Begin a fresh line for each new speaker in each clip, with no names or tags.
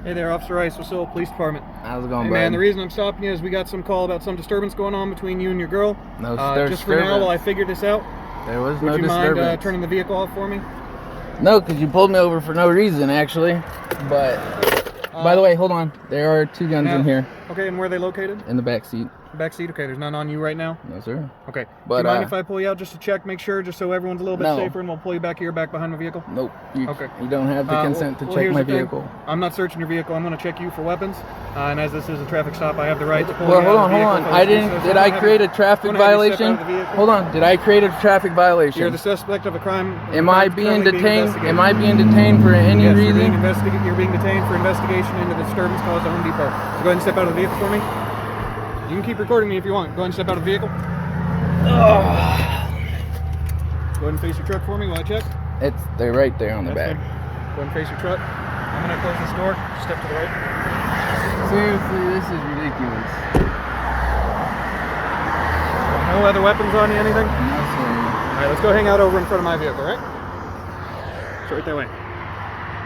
Hey there, Officer Rice, Wasilla Police Department.
How's it going,
hey,
bud?
Man, the reason I'm stopping you is we got some call about some disturbance going on between you and your girl.
No
Just for now, while I figure this out,
there was
would
no
you
disturbance.
mind turning the vehicle off for me?
No, because you pulled me over for no reason, actually. But, by the way, hold on. There are two guns in here.
Okay, and where are they located?
In the back seat.
Back seat? Okay, there's none on you right now?
No, sir.
Okay.
But,
do you mind if I pull you out just to check, make sure, just so everyone's a little bit
no.
safer, and we'll pull you back here, back behind my vehicle?
Nope.
Okay.
You don't have the consent to check
here's
my
the thing.
vehicle.
I'm not searching your vehicle. I'm going to check you for weapons. And as this is a traffic stop, I have the right to pull you out of the vehicle.
Hold on. Did I create a traffic violation? Hold on. Did I create a traffic violation?
You're the suspect of a crime.
Am I being detained? Am I being detained for any reason?
You're being detained for investigation into the disturbance caused at Home Depot. So go ahead and step out of the vehicle for me. You can keep recording me if you want. Go ahead and step out of the vehicle. Go ahead and face your truck for me while I check.
They're right there on the back.
Good. Go ahead and face your truck. I'm going to close this door. Step to the right.
Seriously, this is ridiculous.
No other weapons on you, anything?
No, sir.
Alright, let's go hang out over in front of my vehicle, right? So right that way.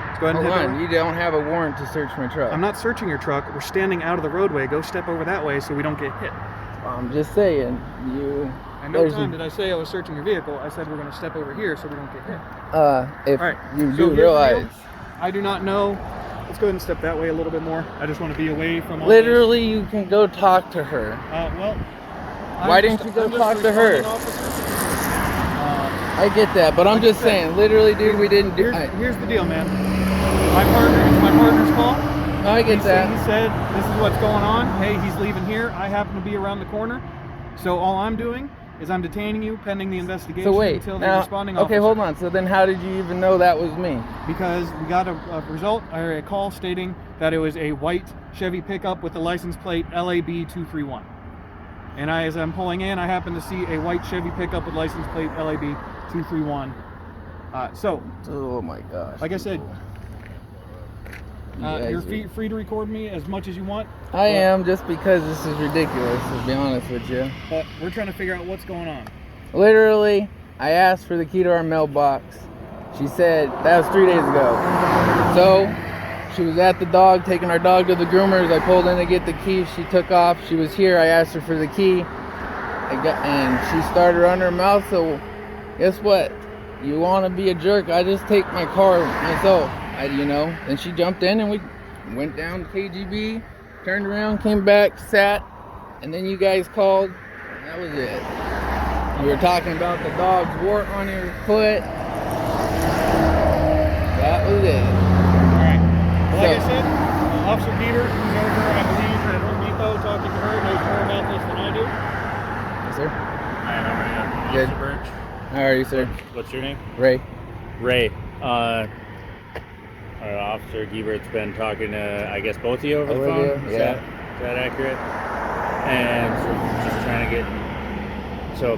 Let's go ahead and
Hold
head
on,
over.
you don't have a warrant to search my truck.
I'm not searching your truck. We're standing out of the roadway. Go step over that way so we don't get hit.
I'm just saying,
At no time did I say I was searching your vehicle. I said we're going to step over here so we don't get hit.
If
Alright,
you
so
do
here's the
realize...
deal. I do not know. Let's go ahead and step that way a little bit more. I just want to be away from all
Literally, you can go talk to her. Why didn't you go talk to her? I get that, but I'm just saying, literally, dude, we didn't do...
Here's the deal, man. It's my partner's call.
No, I get that.
He said, this is what's going on. Hey, he's leaving here. I happen to be around the corner. So all I'm doing is I'm detaining you pending the investigation until the responding officer.
Okay, hold on. So then how did you even know that was me?
Because we got a result, or a call stating that it was a white Chevy pickup with the license plate LAB 231. And as I'm pulling in, I happen to see a white Chevy pickup with license plate LAB 231.
Oh my gosh.
Like I said, you're free to record me as much as you want.
I am, just because this is ridiculous, to be honest with you.
But we're trying to figure out what's going on.
Literally, I asked for the key to our mailbox. She said, that was 3 days ago. So, she was at the dog, taking our dog to the groomers. I pulled in to get the key. She took off. She was here. I asked her for the key. And she started running her mouth. So, guess what? You want to be a jerk? I just take my car myself. Then she jumped in and we went down to KGB, turned around, came back, sat, and then you guys called, and that was it. You were talking about the dog's wart on your foot. That was it.
Alright. Well, like I said, Officer Peter, who's over, I believe, at Home Depot, talking to her, knows more about this than I do.
Yes, sir.
Hi, how are you?
Good.
Officer Birch.
How are you, sir?
What's your name?
Ray.
Ray. Officer Giebert's been talking to, I guess, both of you over the phone? Is that accurate? And so just trying to get... So...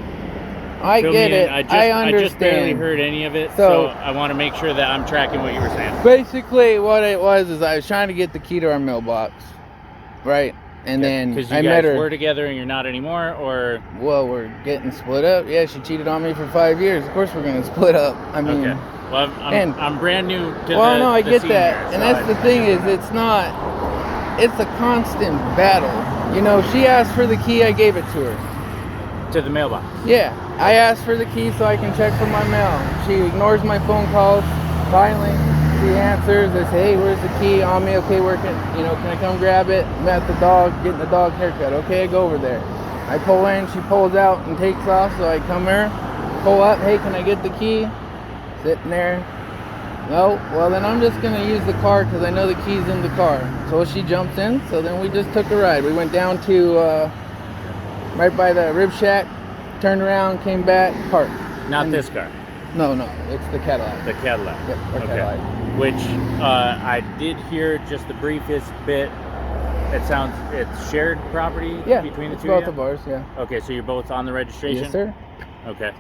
I get it. I understand.
I just barely heard any of it, so I want to make sure that I'm tracking what you were saying.
Basically, what it was is I was trying to get the key to our mailbox, right? And then I met her.
Because you guys were together and you're not anymore, or?
Well, we're getting split up. Yeah, she cheated on me for 5 years. Of course, we're gonna split up. I mean,
okay. Well, I'm brand new to
no, I get that,
here,
and that's the thing is, it's a constant battle. She asked for the key, I gave it to her.
To the mailbox.
Yeah, I asked for the key so I can check for my mail. She ignores my phone calls. Finally, she answers. I say, hey, where's the key on me? Okay, where can I come grab it? I'm at the dog, getting the dog haircut. Okay, I go over there. I pull in, she pulls out and takes off, so I come here, pull up, hey, can I get the key? Sitting there. No, well then I'm just gonna use the car because I know the key's in the car. So she jumps in, so then we just took a ride. We went down to right by the rib shack, turned around, came back, parked.
Not this car?
No, it's the Cadillac.
The Cadillac.
Yep, our Cadillac.
Which I did hear just the briefest bit. It's shared property between the two
both of ours, yeah.
Okay, so you're both on the registration?
Yes, sir.
Okay.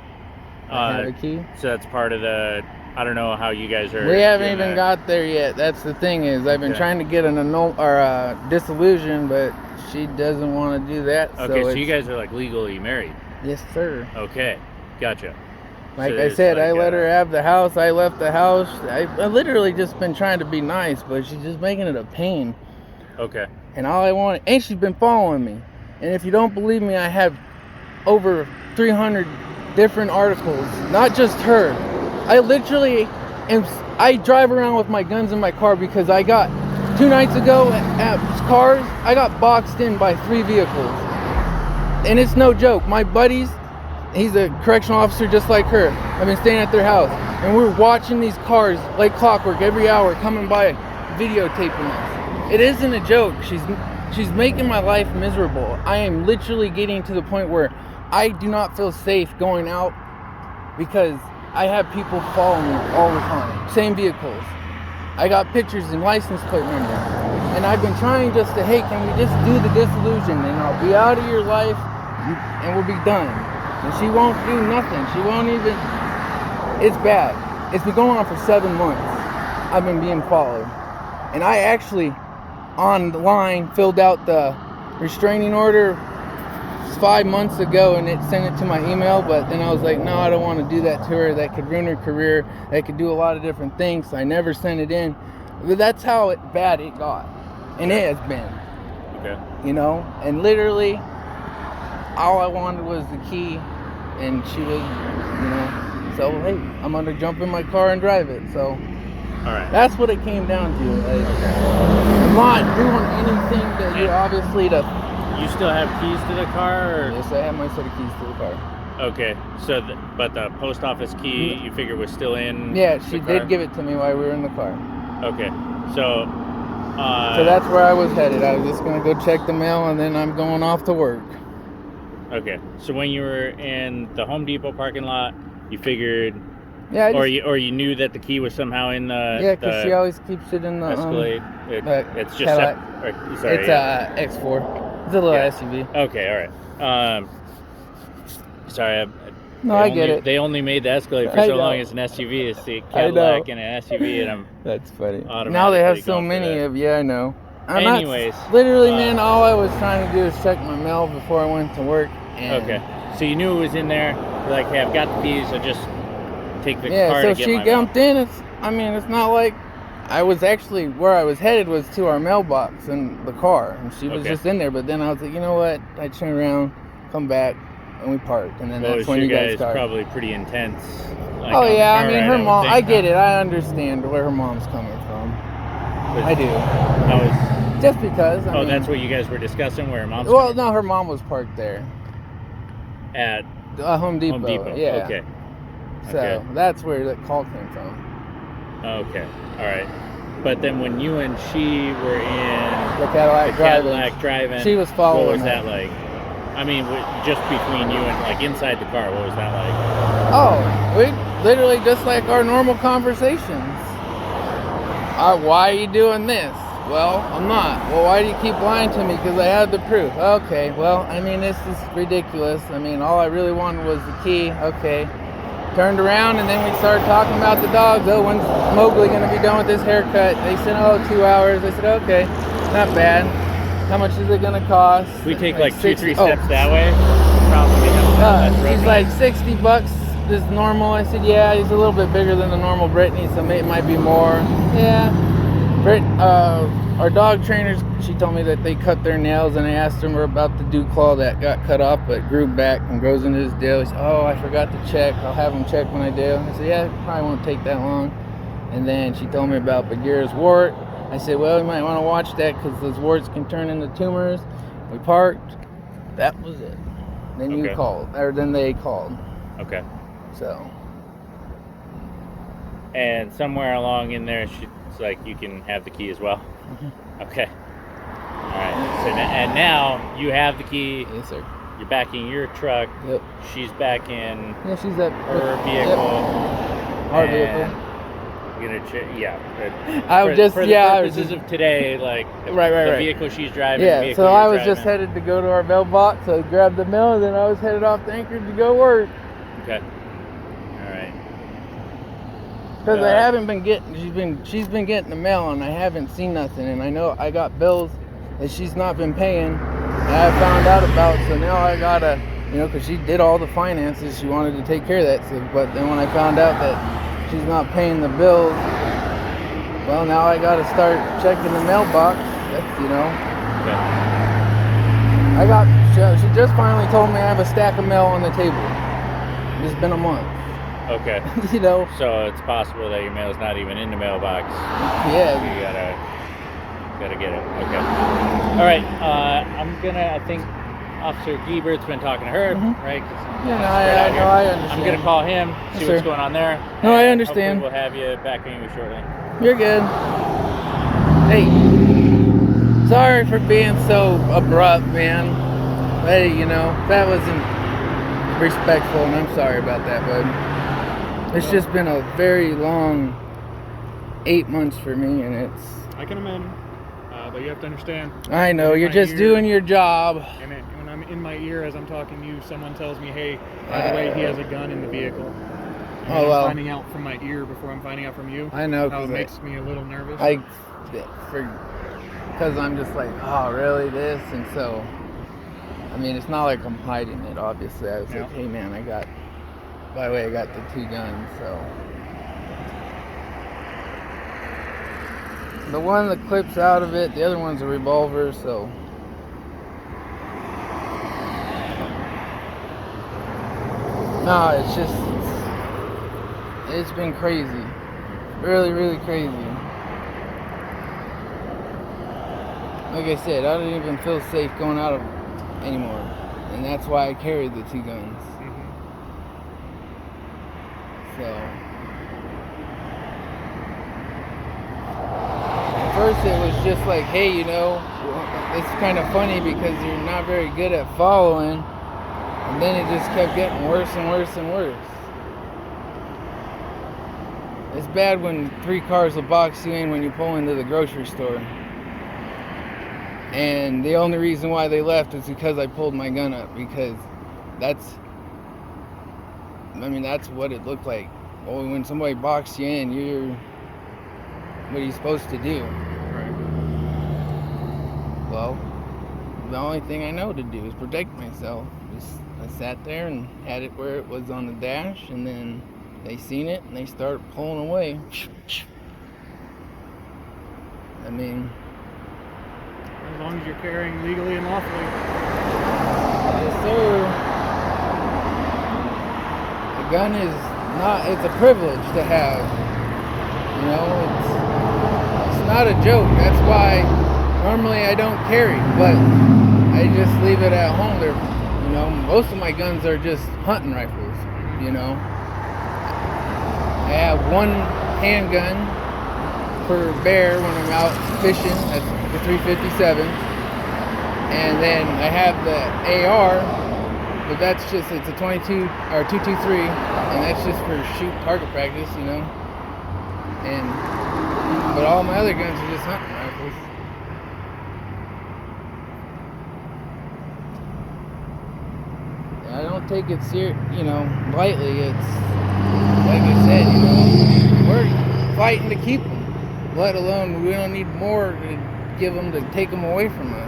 I have a key.
So that's part of the, I don't know how you guys are.
We haven't even got there yet. That's the thing is, I've been trying to get a dissolution, but she doesn't want to do that.
Okay, so you guys are like legally married?
Yes, sir.
Okay, gotcha.
Like
So
I
it's
said,
like,
I let her have the house. I left the house. I literally just been trying to be nice, but she's just making it a pain.
Okay.
And all I want, and she's been following me. And if you don't believe me, I have over 300 different articles, not just her. I literally I drive around with my guns in my car because I got 2 nights ago at cars, I got boxed in by 3 vehicles. And it's no joke. My buddies, he's a correctional officer just like her. I've been staying at their house, and we're watching these cars like clockwork every hour coming by, videotaping us. It isn't a joke. She's making my life miserable. I am literally getting to the point where I do not feel safe going out because I have people following me all the time. Same vehicles. I got pictures and license plate number. And I've been trying just to, hey, can we just do the disillusion and I'll be out of your life and we'll be done. And she won't do nothing. She won't even, it's bad. It's been going on for 7 months. I've been being followed. And I actually, online, filled out the restraining order 5 months ago and it sent it to my email, but then I was like, no, I don't want to do that to her. That could ruin her career. That could do a lot of different things. So I never sent it in. But that's how bad it got. And it has been.
Okay.
You know? And literally, all I wanted was the key. And she was, you know, so hey, I'm going to jump in my car and drive it. So
All right.
that's what it came down to. Like, I'm not doing anything that you obviously to.
You still have keys to the car? Or?
Yes, I have my set of keys to the car.
Okay. So, but the post office key, you figure was still in?
Yeah,
the
she
car?
did give it to me while we were in the car.
Okay. So.
So that's where I was headed. I was just gonna go check the mail, and then I'm going off to work.
Okay. So when you were in the Home Depot parking lot, you figured,
Yeah,
or you knew that the key was somehow in the
yeah, because she always keeps it in the
Escalade. It's just
Cadillac.
sorry.
It's
yeah.
X4. It's a little SUV.
Okay. All right. Sorry.
I get it.
They only made the Escalade for
I
so
know.
long as an SUV. It's the Cadillac and an SUV, and I'm
That's funny. Now they
automatically
have so
going for
many
that.
of. Yeah, I know.
Anyways,
literally, man, all I was trying to do is check my mail before I went to work. And
Okay. So you knew it was in there. You're like, hey, I've got the keys. So just take the car
Yeah,
to
so
get
she
my mail.
jumped in. It's not like I was actually where I was headed was to our mailbox in the car, and she was
Okay.
just in there. But then I was like, you know what? I turned around, come back, and we parked. And then
Well,
that's when you guys started.
probably pretty intense. Like,
Oh
on the
yeah, I
car
mean
ride,
her
would
mom.
think,
I get
huh?
it. I understand where her mom's coming from.
But
I do.
That was.
Just because. I mean,
That's what you guys were discussing, where her mom's.
Well,
coming
no, her mom was parked there.
at
Home Depot.
Home Depot.
Yeah.
Okay.
So
Okay.
that's where the call came from.
Okay. All right. But then when you and she were in
The Cadillac
the
driving.
Cadillac driving,
She was following
what was
her.
that like? I mean, just between you and like inside the car, what was that like?
Oh, we literally just like our normal conversations. Why are you doing this? Well, I'm not. Well, why do you keep lying to me? Because I have the proof. Okay, well, I mean, this is ridiculous. I mean, all I really wanted was the key. Okay. Turned around, and then we started talking about the dogs. Oh, when's Mowgli going to be done with his haircut? They said, 2 hours. I said, okay, not bad. How much is it going to cost?
We take like 2-3
60
steps that way. Probably have less road
She's
rage.
like $60 is normal. I said, yeah, he's a little bit bigger than the normal Brittany, so it might be more. Yeah. Our dog trainers, she told me that they cut their nails, and I asked them about the dew claw that got cut off but grew back and grows into his deal. He said, I forgot to check. I'll have them check when I do. I said, yeah, it probably won't take that long. And then she told me about Bagheera's wart. I said, well, you might want to watch that because those warts can turn into tumors. We parked. That was it. Then you
Okay.
called, or then they called.
Okay.
So.
And somewhere along in there, she's like, you can have the key as well. Okay. All right. So and now you have the key.
Yes, sir.
You're back in your truck.
Yep.
She's back in
Yeah, she's at
her vehicle.
Our
and
vehicle.
You're gonna yeah.
I was just
for
yeah.
the
I was
purposes
just
of today, like
right.
the vehicle she's driving. the
Yeah.
vehicle
So I
you're
was just
driving.
headed to go to our mailbox. So I grabbed the mail, and then I was headed off to Anchorage to go work.
Okay. All right.
Because I haven't been getting, she's been getting the mail, and I haven't seen nothing. And I know I got bills that she's not been paying, and I found out about. So now I gotta you know, because she did all the finances. She wanted to take care of that. So, but then when I found out that she's not paying the bills, well, now I got to start checking the mailbox. That's, you know.
Okay.
She just finally told me I have a stack of mail on the table. It's been a month.
Okay.
You know.
So it's possible that your mail's not even in the mailbox.
Yeah.
You gotta get it. Okay. All right. I think Officer Giebert's been talking to her, right?
Yeah, no, I understand.
I'm gonna call him, see what's going on there.
No, I understand.
Hopefully we'll have you back in shortly.
You're good. Hey, sorry for being so abrupt, man. Hey, you know, that wasn't respectful, and I'm sorry about that, bud. It's just been a very long 8 months for me, and it's...
I can imagine, but you have to understand.
I know, you're just doing your job.
Hey man, when I'm in my ear as I'm talking to you, someone tells me, hey, by the way, he has a gun in the vehicle. And
Oh, well.
I'm finding out from my ear before I'm finding out from you.
I know,
how it makes me a little nervous.
Because I'm just like, oh, really, this? And so, I mean, it's not like I'm hiding it, obviously. I was like, hey, man, by the way, I got the 2 guns, so. The one that clips out of it, the other one's a revolver, so. No, it's just, it's been crazy. Really, really crazy. Like I said, I don't even feel safe going out anymore. And that's why I carried the 2 guns. So. At first it was just like, hey, you know, it's kind of funny because you're not very good at following. And then it just kept getting worse and worse and worse. It's bad when 3 cars will box you in when you pull into the grocery store. And the only reason why they left is because I pulled my gun up, because that's what it looked like. Well, when somebody boxes you in, what are you supposed to do?
Right.
Well, the only thing I know to do is protect myself. I sat there and had it where it was on the dash, and then they seen it and they started pulling away. I mean,
as long as you're carrying legally and lawfully.
Yes, sir. The gun is it's a privilege to have. You know, it's not a joke. That's why normally I don't carry, but I just leave it at home. You know, most of my guns are just hunting rifles, you know. I have one handgun for bear when I'm out fishing. That's the 357. And then I have the AR, but it's a 22 or 223, and that's just for shoot target practice, you know. But all my other guns are just hunting rifles. I don't take it lightly. It's like I said, you know, we're fighting to keep them, let alone we don't need more to give them to take them away from us.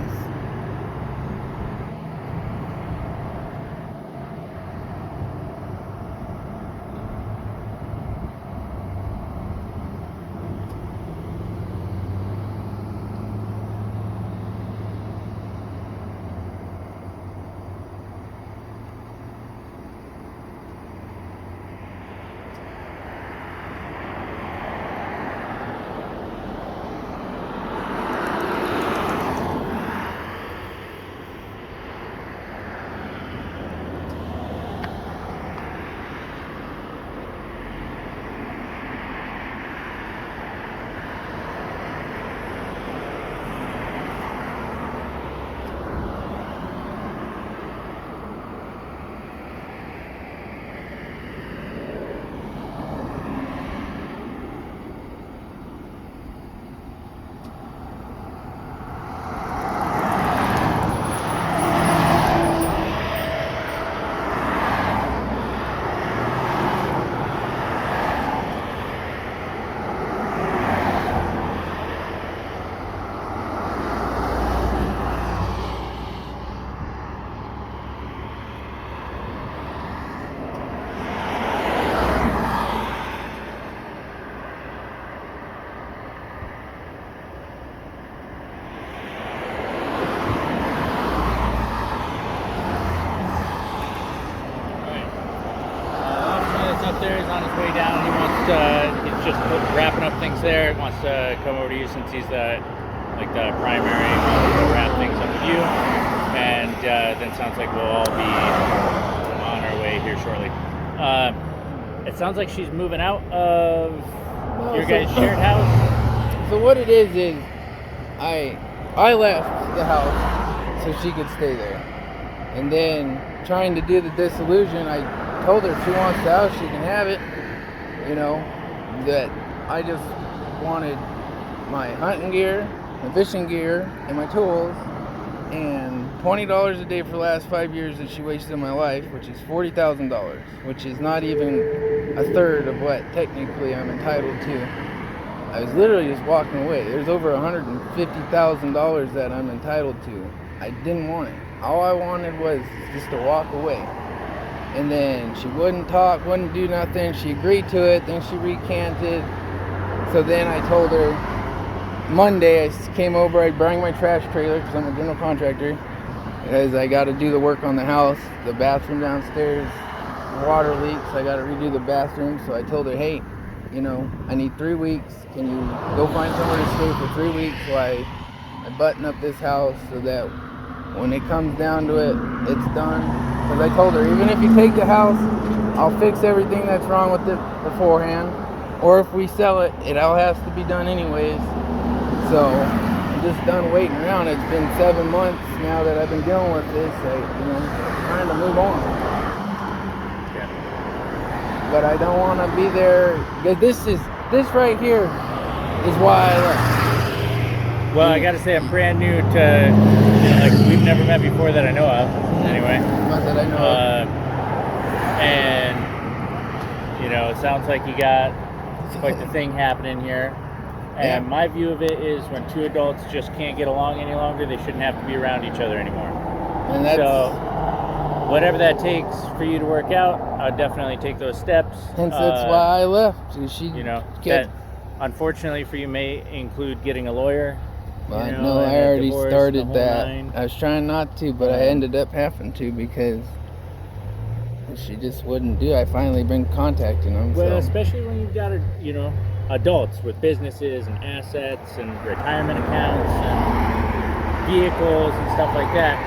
there, wants to come over to you since he's the primary, to wrap things up with you, and then sounds like we'll all be on our way here shortly. It sounds like she's moving out of your guys' shared house.
So what it is I left the house so she could stay there, and then trying to do the disillusion, I told her if she wants the house, she can have it. You know, that I just wanted my hunting gear, my fishing gear, and my tools, and $20 a day for the last 5 years that she wasted in my life, which is $40,000, which is not even a third of what technically I'm entitled to. I was literally just walking away. There's over $150,000 that I'm entitled to. I didn't want it. All I wanted was just to walk away. And then she wouldn't talk, wouldn't do nothing. She agreed to it, then she recanted. So then I told her, Monday I came over, I brought my trash trailer because I'm a general contractor, because I got to do the work on the house, the bathroom downstairs, water leaks, I got to redo the bathroom. So I told her, hey, you know, I need 3 weeks. Can you go find somewhere to stay for 3 weeks while I button up this house so that when it comes down to it, it's done. Because I told her, even if you take the house, I'll fix everything that's wrong with it beforehand. Or if we sell it, it all has to be done anyways. So I'm just done waiting around. It's been 7 months now that I've been dealing with this. Trying to move on. Yeah. But I don't want to be there. Because this right here is why I left.
Well, I gotta say, I'm brand new to, we've never met before that I know of, anyway.
Not that I know of.
And, it sounds like you got quite the thing happening here. And my view of it is when two adults just can't get along any longer, they shouldn't have to be around each other anymore.
And that's,
so, whatever that takes for you to work out, I'll definitely take those steps.
Hence, that's why I left.
That unfortunately for you may include getting a lawyer.
Well, no, I already started that. I was trying not to, but I ended up having to because she just wouldn't do it. I finally been contacting them.
Well,
so.
Especially when you've got, adults with businesses and assets and retirement accounts and vehicles and stuff like that.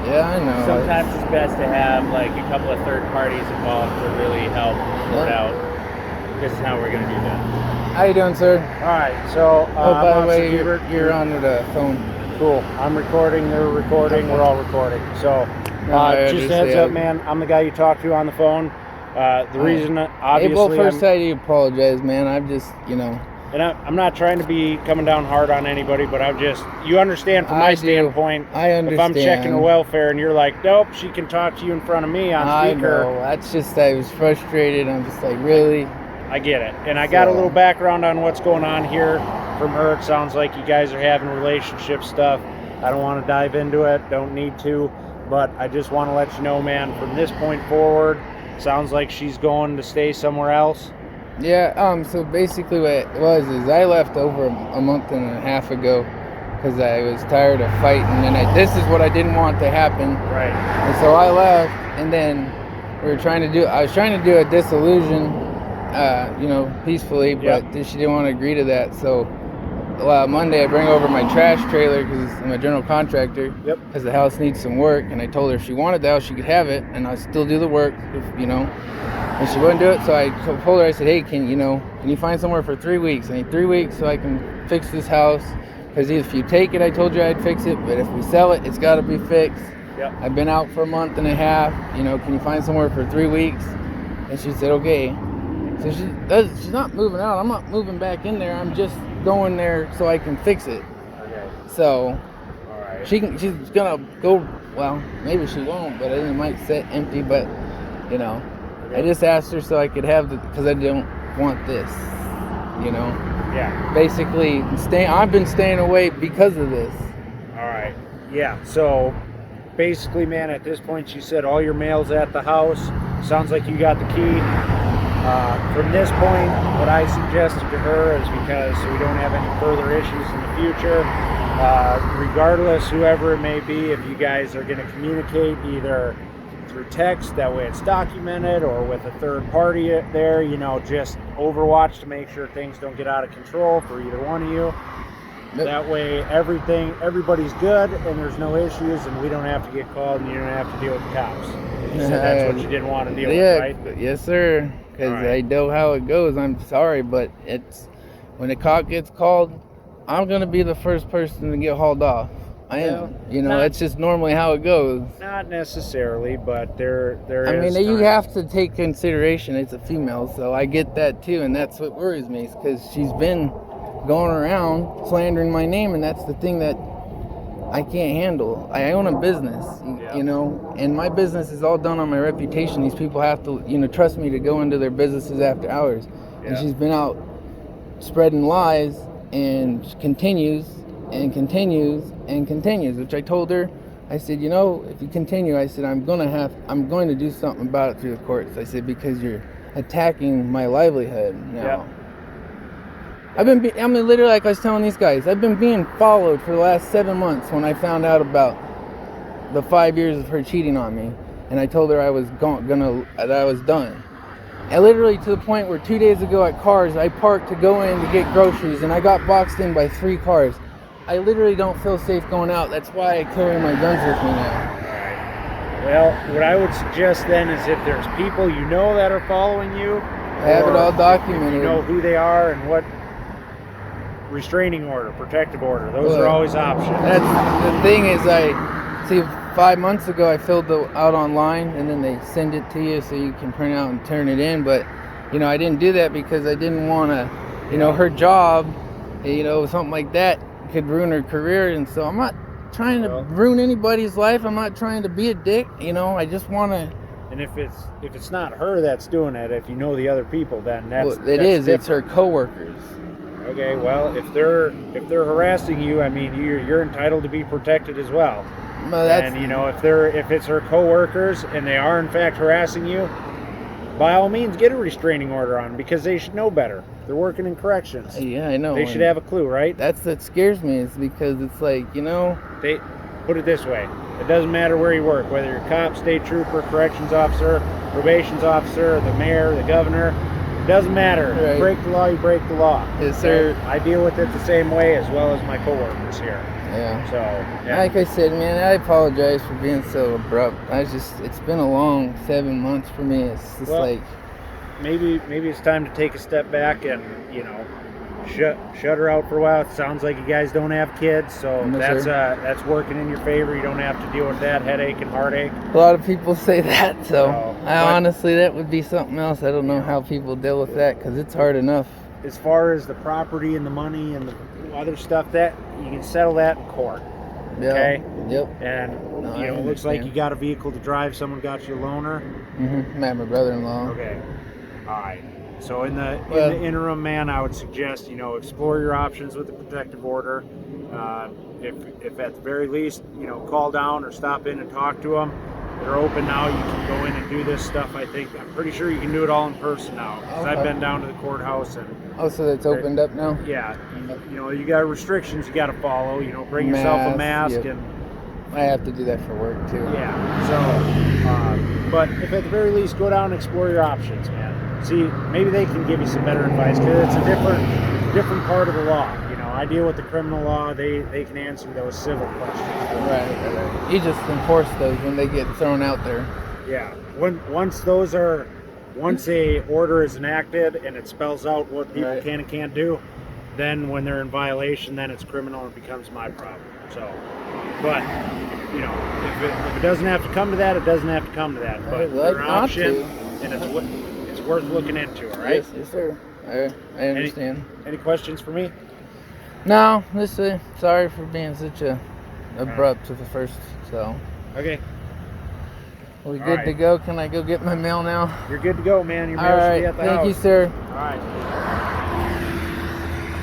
Yeah, I know.
Sometimes it's best to have a couple of third parties involved to really help sort out. This is how we're going to do that.
How you doing, sir?
All right, so
by the way, you're on the phone.
Cool. I'm recording. They're recording. We're all recording. So, just a heads up, man. I'm the guy you talk to on the phone. The reason, obviously,
hey, well, first I do apologize, man. I'm just,
and I'm not trying to be coming down hard on anybody, but you understand from my standpoint.
I understand.
If I'm checking her welfare and you're like, nope, she can talk to you in front of me on speaker.
I know. That's just, I was frustrated. I'm just like, really?
I get it. And I got a little background on what's going on here from her. It sounds like you guys are having relationship stuff. I don't want to dive into it. Don't need to. But I just want to let you know, man, from this point forward, sounds like she's going to stay somewhere else.
Yeah, so basically what it was is I left over a month and a half ago because I was tired of fighting, and this is what I didn't want to happen.
Right.
And so I left, and then I was trying to do a disillusion, peacefully, but she didn't want to agree to that. So Monday I bring over my trash trailer because I'm a general contractor.
Yep.
Because the house needs some work, and I told her if she wanted the house, she could have it, and I'll still do the work, And she wouldn't do it, so I told her, I said, hey, can you find somewhere for 3 weeks? I need 3 weeks so I can fix this house. Because if you take it, I told you I'd fix it, but if we sell it, it's got to be fixed.
Yep.
I've been out for a month and a half. Can you find somewhere for 3 weeks? And she said, okay. So she's not moving out. I'm not moving back in there. I'm just going there so I can fix it.
Okay.
So
all right.
she's gonna go. Well, maybe she won't, but it might sit empty. But okay. I just asked her so I could have because I don't want this.
Yeah.
Basically, I've been staying away because of this.
All right. Yeah. So basically, man, at this point, she said all your mail's at the house. Sounds like you got the key. From this point, what I suggested to her is because we don't have any further issues in the future, regardless, whoever it may be, if you guys are going to communicate either through text. That way it's documented, or with a third party there, you know, just overwatch to make sure things don't get out of control for either one of you.
Yep.
That way everybody's good and there's no issues, and we don't have to get called and you don't have to deal with the cops. You said that's what you didn't want to deal with, right?
Yes, sir. Because I know how it goes. I'm sorry, but it's when a cop gets called, I'm gonna be the first person to get hauled off. I am. You know, that's just normally how it goes.
Not necessarily, but there
I
is.
mean, you have to take consideration it's a female, so I get that too, and that's what worries me, because she's been going around slandering my name, and that's the thing that I can't handle. I own a business, you know, and my business is all done on my reputation. These people have to, you know, trust me to go into their businesses after hours. Yeah. And she's been out spreading lies, and continues and continues and continues, which I told her, I said, you know, if you continue, I said, I'm going to do something about it through the courts. I said, because you're attacking my livelihood now. I mean, literally, like I was telling these guys, I've been being followed for the last 7 months when I found out about the 5 years of her cheating on me. And I told her I was that I was done. And literally to the point where 2 days ago at Cars, I parked to go in to get groceries, and I got boxed in by 3 cars. I literally don't feel safe going out. That's why I carry my guns with me now.
Well, what I would suggest then is, if there's people you know that are following you,
I have it all documented.
You know who they are and what restraining order, protective order. Those are always options.
That's the thing is, I see 5 months ago I filled out online, and then they send it to you so you can print out and turn it in. But you know, I didn't do that because I didn't want to, you know, her job, you know, something like that could ruin her career. And so I'm not trying to ruin anybody's life. I'm not trying to be a dick, you know. I just want to. And
if it's not her that's doing it, if you know the other people, then that's
it's her coworkers.
Okay, well, if they're harassing you, I mean, you're entitled to be protected as well. And you know, if it's her coworkers and they are in fact harassing you, by all means get a restraining order on them, because they should know better. They're working in corrections.
Yeah, I know.
They should have a clue, right?
That scares me, is because it's like, you know,
they put it this way: it doesn't matter where you work, whether you're a cop, state trooper, corrections officer, probations officer, the mayor, the governor. It doesn't matter. Right. You break the law, you break the law.
Yes, sir.
I deal with it the same way, as well as my coworkers here.
Yeah.
So, yeah.
Like I said, man, I apologize for being so abrupt. It's been a long 7 months for me. It's just like,
maybe it's time to take a step back and, you know, shut her out for a while. It sounds like you guys don't have kids, so that's working in your favor. You don't have to deal with that headache and heartache.
A lot of people say that, so honestly, that would be something else. I don't know how people deal with that, because it's hard enough.
As far as the property and the money and the other stuff, that you can settle that in court. Okay.
Yep.
And you know, it looks like you got a vehicle to drive. Someone got you a loaner.
My brother-in-law.
Okay. All right. So in the interim, man, I would suggest, you know, explore your options with the protective order. If at the very least, you know, call down or stop in and talk to them. They're open now. You can go in and do this stuff. I'm pretty sure you can do it all in person now, because I've been down to the courthouse and.
Oh, so it's opened up now?
Yeah. You know, you got restrictions you got to follow. You know, bring yourself a mask and.
I have to do that for work too.
Yeah. So, but if at the very least, go down and explore your options, man. See, maybe they can give you some better advice, because it's a different part of the law. You know, I deal with the criminal law. They can answer those civil questions.
Right. You just enforce those when they get thrown out there.
Yeah. Once a order is enacted and it spells out what people can and can't do, then when they're in violation, then it's criminal and it becomes my problem. So, but you know, if it doesn't have to come to that, it doesn't have to come to that. But there's an option, and it's worth looking into. All right.
Yes, sir. I understand.
Any questions for me?
No. Sorry for being such a abrupt to the first. So.
Okay.
Are we good to go? Can I go get my mail now?
You're good to go, man. Your mail should be at the house.
Thank you, sir.
All right.